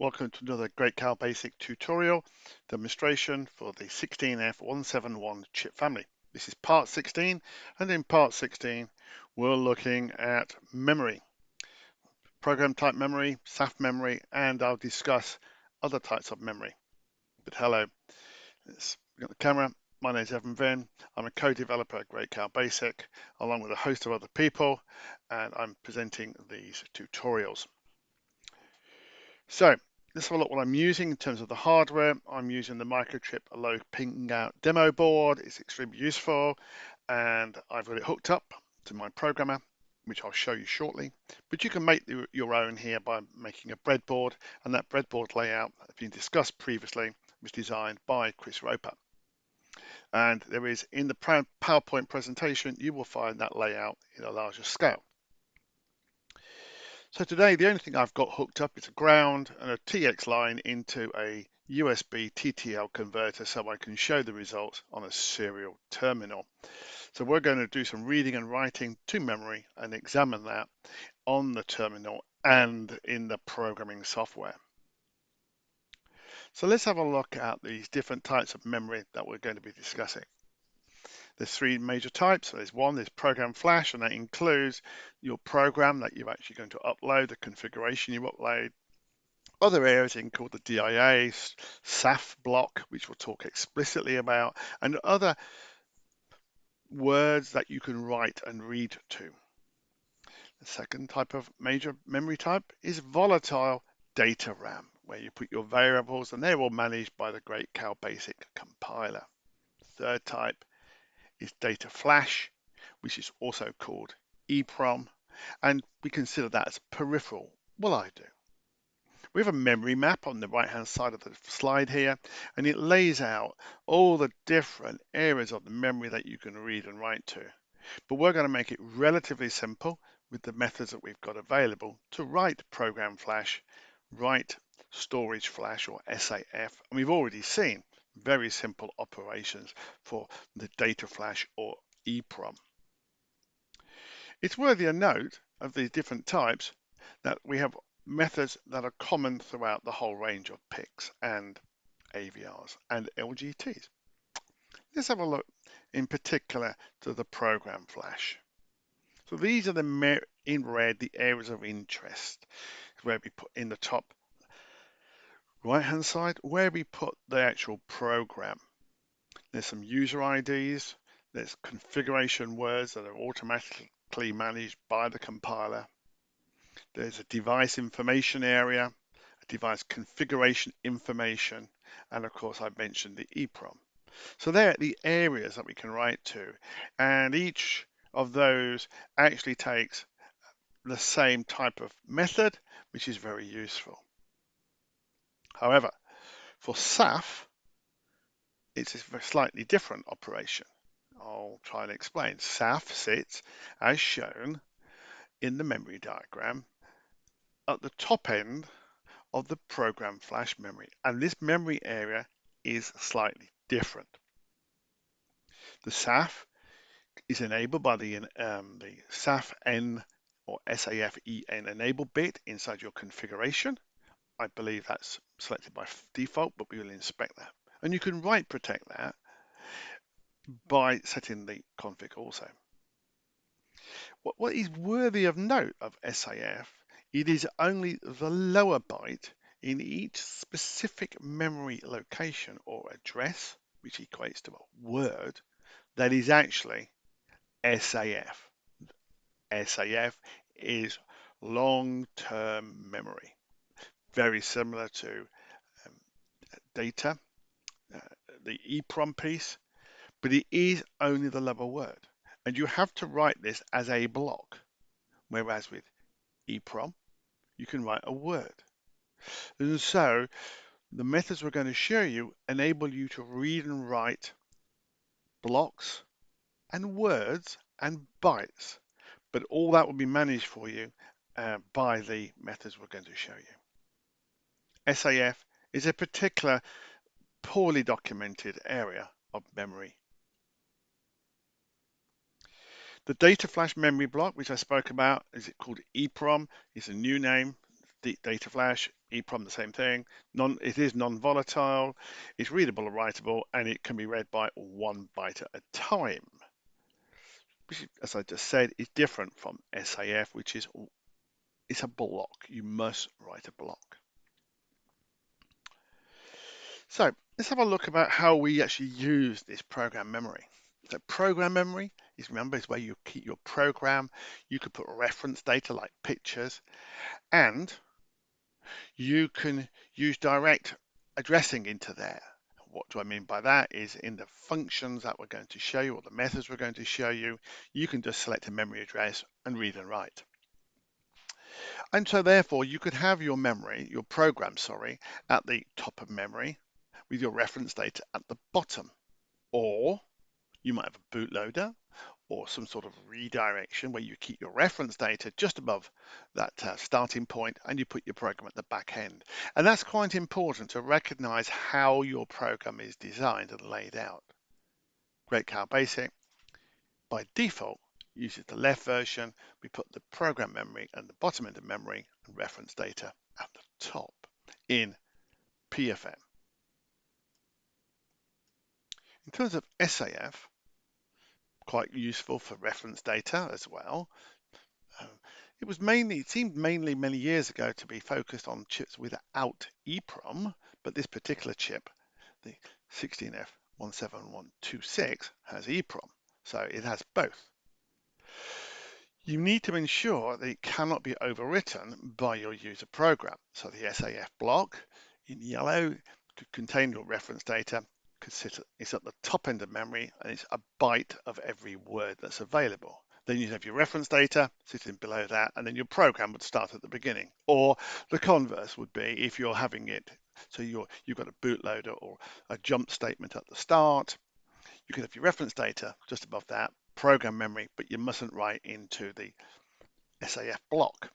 Welcome to another Great Cow Basic tutorial demonstration for the 16F171 chip family. This is part 16, and in part 16 we're looking at memory, program type memory, SAF memory, and I'll discuss other types of memory. But hello, let's get the camera. My name is Venn. I'm a co-developer at Great Cow Basic along with a host of other people, and I'm presenting these tutorials. So let's have a look what I'm using in terms of the hardware. I'm using the microchip low ping out demo board. It's extremely useful, and I've got it hooked up to my programmer, which I'll show you shortly. But you can make your own here by making a breadboard, and that breadboard layout, as been discussed previously, was designed by Chris Roper. And there is, in the PowerPoint presentation, you will find that layout in a larger scale. So today, the only thing I've got hooked up is a ground and a TX line into a USB TTL converter so I can show the results on a serial terminal. So we're going to do some reading and writing to memory and examine that on the terminal and in the programming software. So let's have a look at these different types of memory that we're going to be discussing. There's three major types. So there's program flash, and that includes your program that you're actually going to upload, the configuration you upload. Other areas include the DIA, SAF block, which we'll talk explicitly about, and other words that you can write and read to. The second type of major memory type is volatile data RAM, where you put your variables and they're all managed by the Great Cow Basic compiler. Third type is data flash, which is also called EEPROM, and we consider that as peripheral. Well, I do. We have a memory map on the right hand side of the slide here, and it lays out all the different areas of the memory that you can read and write to. But we're going to make it relatively simple with the methods that we've got available to write program flash, write storage flash or SAF, and we've already seen very simple operations for the data flash or EEPROM. It's worthy of note of these different types that we have methods that are common throughout the whole range of PICs and AVRs and LGTs. Let's have a look in particular to the program flash. So these are in red the areas of interest where we put in the top right hand side where we put the actual program. There's some user IDs, there's configuration words that are automatically managed by the compiler. There's a device information area, a device configuration information, and of course I mentioned the EEPROM. So they're the areas that we can write to, and each of those actually takes the same type of method, which is very useful. However, for SAF, it's a slightly different operation. I'll try and explain. SAF sits as shown in the memory diagram at the top end of the program flash memory, and this memory area is slightly different. The SAF is enabled by the SAF N or SAF EN enable bit inside your configuration. I believe that's selected by default, but we will inspect that. And you can write protect that by setting the config also. What is worthy of note of SAF, it is only the lower byte in each specific memory location or address, which equates to a word, that is actually SAF. SAF is long-term memory, very similar to data, the EEPROM piece, but it is only the lower word. And you have to write this as a block, whereas with EEPROM, you can write a word. And so the methods we're going to show you enable you to read and write blocks and words and bytes, but all that will be managed for you by the methods we're going to show you. SAF is a particular poorly documented area of memory. The data flash memory block, which I spoke about, is it called EEPROM? It's a new name data flash, EEPROM the same thing. It is non-volatile, it's readable and writable, and it can be read by 1 byte at a time. Which, as I just said, is different from SAF, which is it's a block. You must write a block. So let's have a look about how we actually use this program memory. So program memory is, remember, is where you keep your program. You could put reference data like pictures, and you can use direct addressing into there. What do I mean by that? Is in the functions that we're going to show you, or the methods we're going to show you, you can just select a memory address and read and write. And so therefore you could have your memory, your program, sorry, at the top of memory with your reference data at the bottom. Or you might have a bootloader or some sort of redirection where you keep your reference data just above that starting point and you put your program at the back end. And that's quite important to recognize how your program is designed and laid out. Great Cow Basic, by default, uses the left version. We put the program memory at the bottom end of memory and reference data at the top in PFM. In terms of SAF, quite useful for reference data as well. It seemed mainly many years ago to be focused on chips without EEPROM, but this particular chip, the 16F17126, has EEPROM, so it has both. You need to ensure that it cannot be overwritten by your user program. So the SAF block in yellow could contain your reference data. It's at the top end of memory, and it's a byte of every word that's available. Then you have your reference data sitting below that, and then your program would start at the beginning. Or the converse would be if you're having it, so you've got a bootloader or a jump statement at the start. You can have your reference data just above that, program memory, but you mustn't write into the SAF block.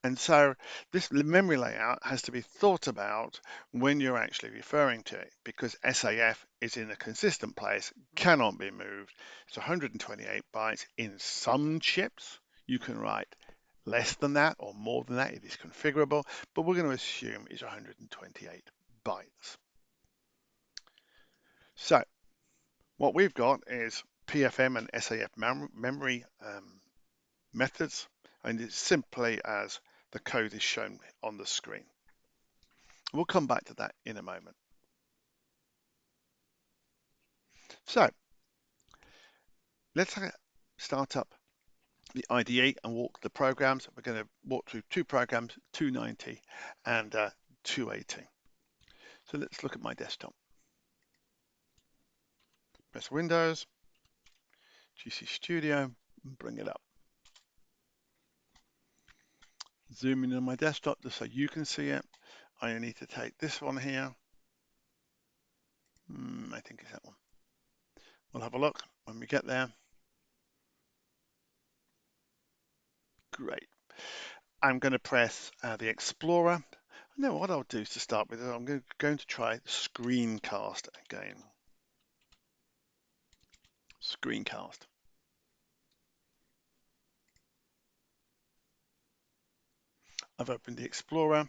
And so this memory layout has to be thought about when you're actually referring to it, because SAF is in a consistent place, cannot be moved. It's 128 bytes. In some chips, you can write less than that or more than that. It is configurable, but we're going to assume it's 128 bytes. So what we've got is PFM and SAF memory methods, and it's simply as the code is shown on the screen. We'll come back to that in a moment. So let's start up the IDE and walk the programs. We're going to walk through two programs, 290 and 280. So let's look at my desktop. Press Windows, GCStudio, and bring it up. Zoom in on my desktop just so you can see it. I need to take this one here. I think it's that one. We'll have a look when we get there. Great. I'm going to press the Explorer. Now what I'll do to start with is I'm going to try Screencast again. Screencast. I've opened the Explorer.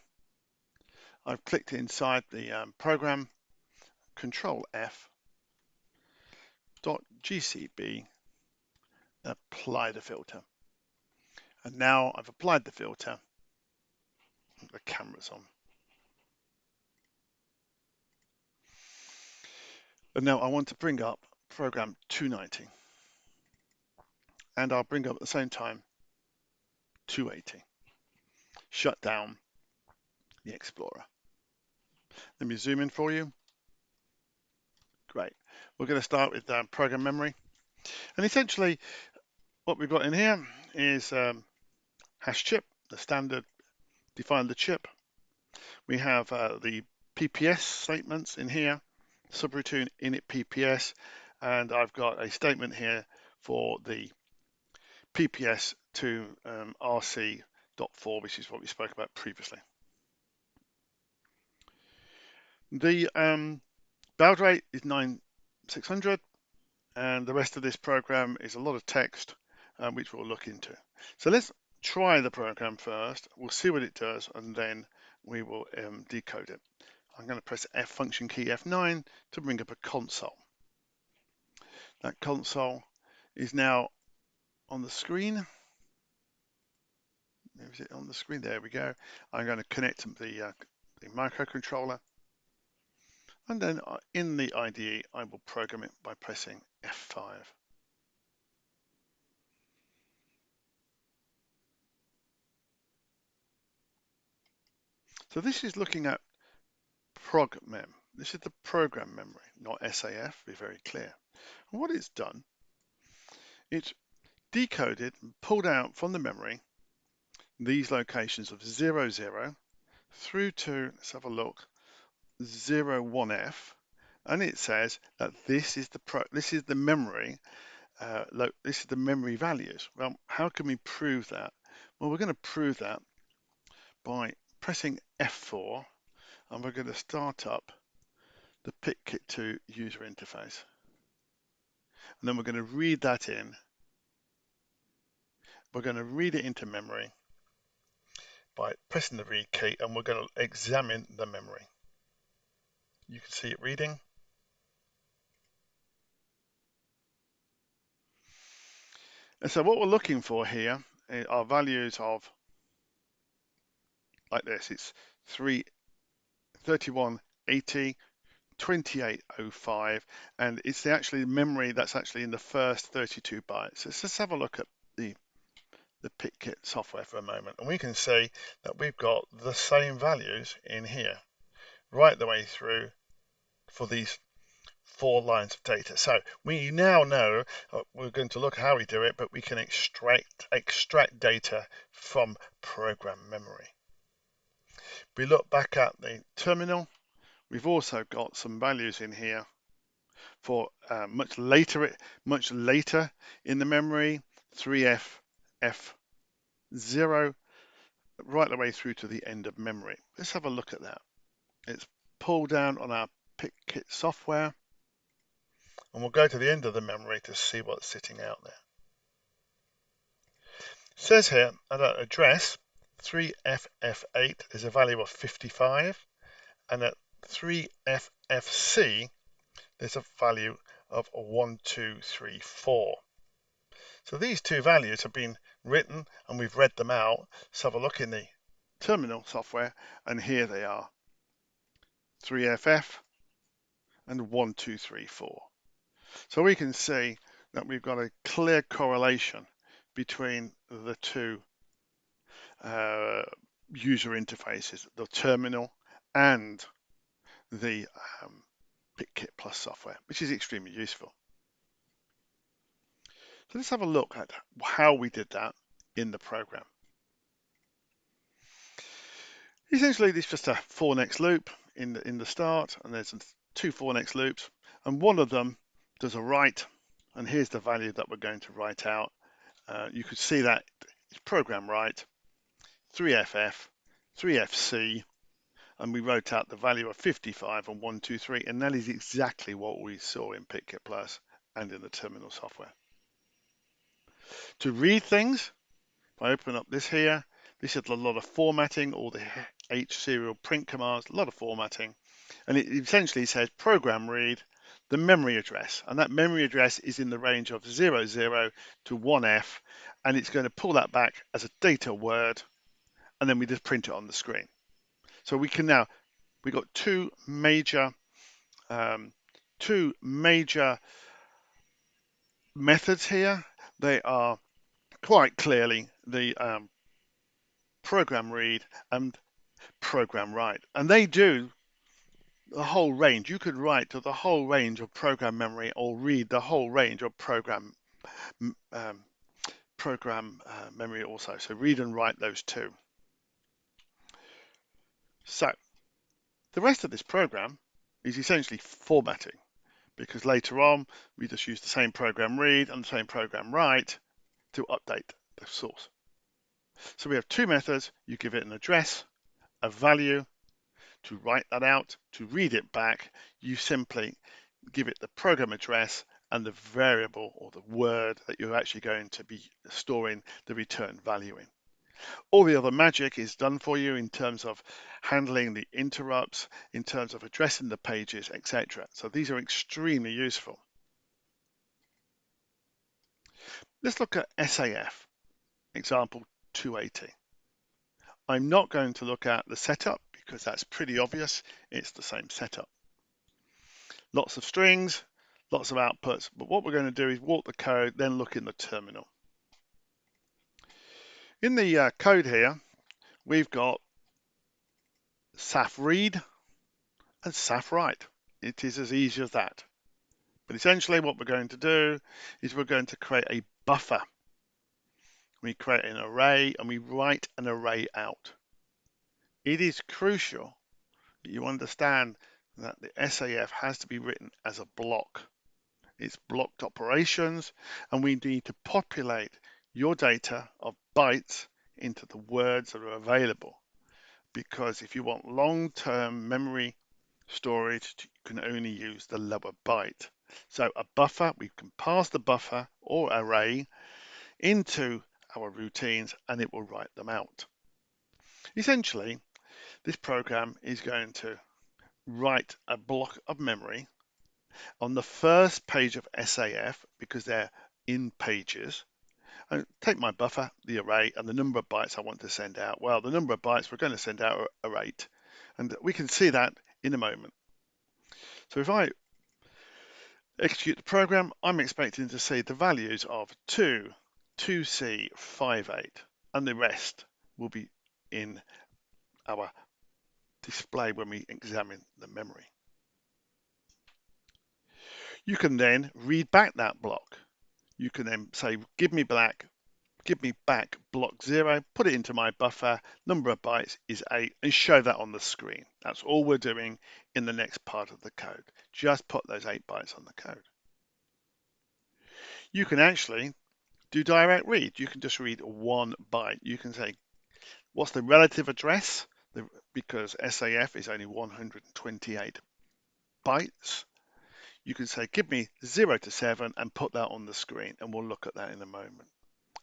I've clicked inside the program, Control F, .gcb, apply the filter. And now I've applied the filter. The camera's on. And now I want to bring up program 290. And I'll bring up at the same time 280. Shut down the Explorer. Let me zoom in for you. Great. We're going to start with program memory. And essentially what we've got in here is hash chip, the standard define the chip. We have the PPS statements in here, subroutine init PPS, and I've got a statement here for the PPS to RC.4, which is what we spoke about previously. The baud rate is 9600, and the rest of this program is a lot of text, which we'll look into. So let's try the program first. We'll see what it does, and then we will decode it. I'm going to press F function key F9 to bring up a console. That console is now on the screen. Is it on the screen? There we go. I'm going to connect the microcontroller, and then in the IDE, I will program it by pressing F5. So this is looking at prog.mem. This is the program memory, not SAF, be very clear. And what it's done, it's decoded and pulled out from the memory these locations of 00 through to, let's have a look, 01F, and it says that this is the memory, this is the memory values. Well, how can we prove that? Well, we're going to prove that by pressing F4, and we're going to start up the PICKitPlus user interface. And then we're going to read that in. We're going to read it into memory by pressing the read key, and we're going to examine the memory. You can see it reading. And so what we're looking for here are values of, like this, it's 3180, 2805, and it's actually memory that's actually in the first 32 bytes. So let's just have a look at the PICKit software for a moment, and we can see that we've got the same values in here right the way through for these 4 lines of data. So we now know, we're going to look at how we do it, but we can extract data from program memory. We look back at the terminal. We've also got some values in here for much later in the memory, 3F0, right the way through to the end of memory. Let's have a look at that. It's pulled down on our PICKit software, and we'll go to the end of the memory to see what's sitting out there. It says here at an address 3FF8 is a value of 55, and at 3FFC there's a value of 1234. So these two values have been written and we've read them out. Let's have a look in the terminal software, and here they are, 3FF and 1234. So we can see that we've got a clear correlation between the two user interfaces, the terminal and the PICKitPlus software, which is extremely useful. So let's have a look at how we did that in the program. Essentially, this is just a for next loop in the start, and there's 2 for next loops, and one of them does a write, and here's the value that we're going to write out. You could see that it's program write, 3FF, 3FC, and we wrote out the value of 55 and 123, and that is exactly what we saw in PICKitPlus and in the terminal software. To read things, if I open up this here, this is a lot of formatting, all the H serial print commands, a lot of formatting, and it essentially says program read the memory address, and that memory address is in the range of 00 to 1F, and it's going to pull that back as a data word, and then we just print it on the screen. So we can now, we've got two major methods here. They are quite clearly the program read and program write, and they do the whole range. You could write to the whole range of program memory or read the whole range of program memory also. So read and write those two. So the rest of this program is essentially formatting, because later on we just use the same program read and the same program write to update the source. So we have 2 methods. You give it an address, a value. To write that out, to read it back, you simply give it the program address and the variable or the word that you're actually going to be storing the return value in. All the other magic is done for you in terms of handling the interrupts, in terms of addressing the pages, etc. So these are extremely useful. Let's look at SAF, example 280. I'm not going to look at the setup because that's pretty obvious. It's the same setup. Lots of strings, lots of outputs, but what we're going to do is walk the code, then look in the terminal. In the code here, we've got SAF read and SAF write. It is as easy as that. But essentially what we're going to do is we're going to create a buffer. We create an array and we write an array out. It is crucial that you understand that the SAF has to be written as a block. It's blocked operations, and we need to populate your data of bytes into the words that are available. Because if you want long-term memory storage, you can only use the lower byte. So a buffer, we can pass the buffer or array into our routines and it will write them out. Essentially, this program is going to write a block of memory on the first page of SAF because they're in pages. I take my buffer, the array, and the number of bytes I want to send out. Well, the number of bytes we're going to send out are 8, and we can see that in a moment. So if I execute the program, I'm expecting to see the values of 2, 2C, 58, and the rest will be in our display when we examine the memory. You can then read back that block. You can then say, give me back block 0, put it into my buffer, number of bytes is 8, and show that on the screen. That's all we're doing in the next part of the code. Just put those 8 bytes on the code. You can actually do direct read. You can just read 1 byte. You can say, what's the relative address? Because SAF is only 128 bytes. You can say, give me 0 to 7 and put that on the screen, and we'll look at that in a moment.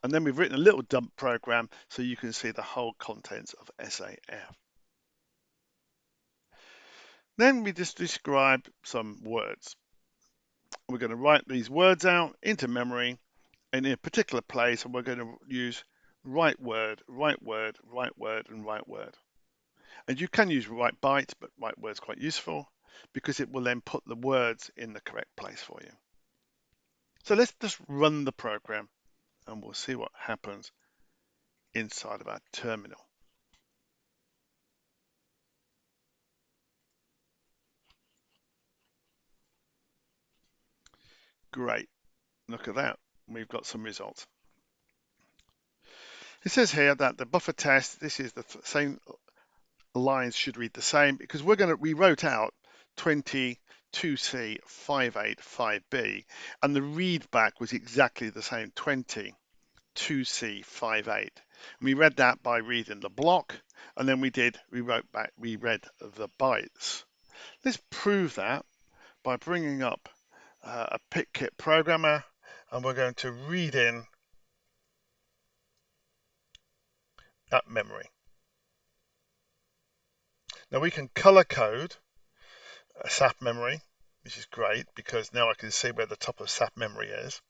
And then we've written a little dump program so you can see the whole contents of SAF. Then we just describe some words. We're going to write these words out into memory in a particular place, and we're going to use write word, write word, write word, and write word. And you can use write byte, but write word is quite useful because it will then put the words in the correct place for you. So let's just run the program and we'll see what happens inside of our terminal. Great, look at that. We've got some results. It says here that the buffer test, this is the same lines should read the same because we wrote out 22C585B and the read back was exactly the same 22C58. And we read that by reading the block and then we read the bytes. Let's prove that by bringing up a PICKit programmer and we're going to read in that memory. Now we can color code a SAF memory, which is great because now I can see where the top of SAF memory is.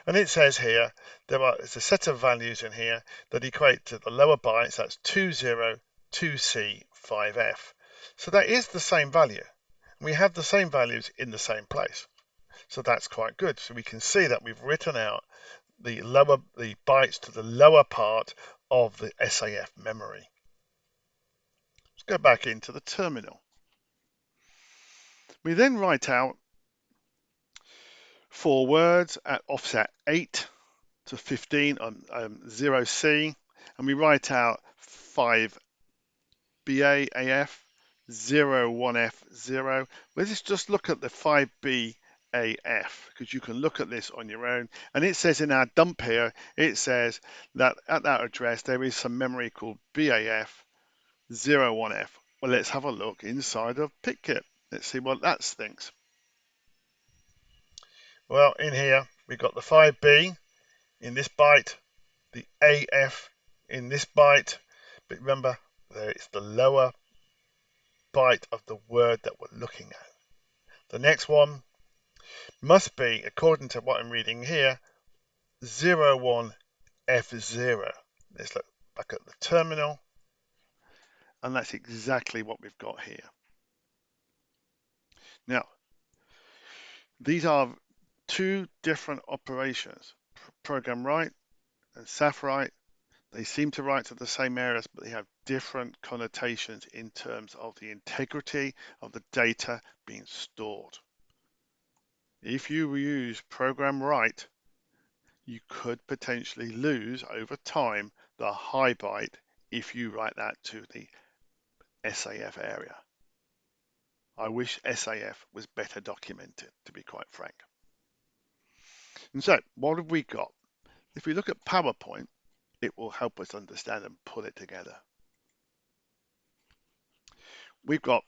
And it says here, there's a set of values in here that equate to the lower bytes, that's 202C5F. So that is the same value. We have the same values in the same place. So that's quite good. So we can see that we've written out the bytes to the lower part of the SAF memory. Let's go back into the terminal. We then write out 4 words at offset 8 to 15 on 0C, and we write out 5 BAAF 01F0. Let's just look at the 5BAF because you can look at this on your own. And it says in our dump here, it says that at that address there is some memory called BAF 01F. Well, let's have a look inside of PICKit. Let's see what that thinks. Well, in here we've got the 5B in this byte, the AF in this byte, but remember, there it's the lower byte of the word that we're looking at. The next one must be, according to what I'm reading here, 01F0. Let's look back at the terminal, and that's exactly what we've got here. Now, these are two different operations, program write and SAF write. They seem to write to the same areas, but they have different connotations in terms of the integrity of the data being stored. If you use program write, you could potentially lose over time the high byte if you write that to the SAF area. I wish SAF was better documented, to be quite frank. And so, what have we got? If we look at PowerPoint, it will help us understand and pull it together. We've got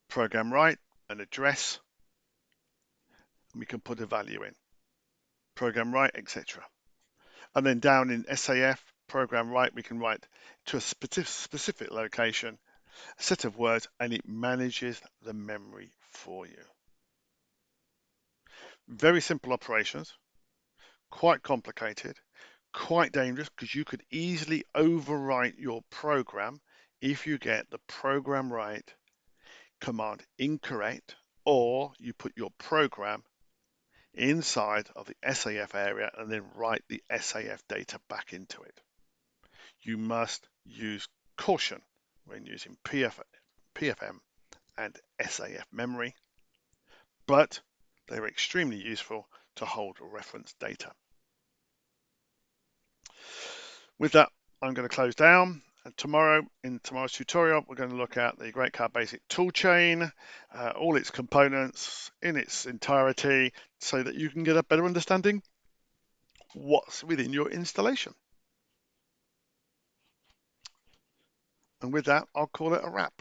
program write, an address, and we can put a value in. Program write, etc. And then down in SAF, program write, we can write to a specific location, a set of words, and it manages the memory for you. Very simple operations, quite complicated, quite dangerous because you could easily overwrite your program if you get the program write command incorrect, or you put your program inside of the SAF area and then write the SAF data back into it. You must use caution when using PFM and SAF memory, but they're extremely useful to hold reference data. With that, I'm going to close down. And in tomorrow's tutorial, we're going to look at the Great Cow Basic toolchain, all its components in its entirety, so that you can get a better understanding what's within your installation. And with that, I'll call it a wrap.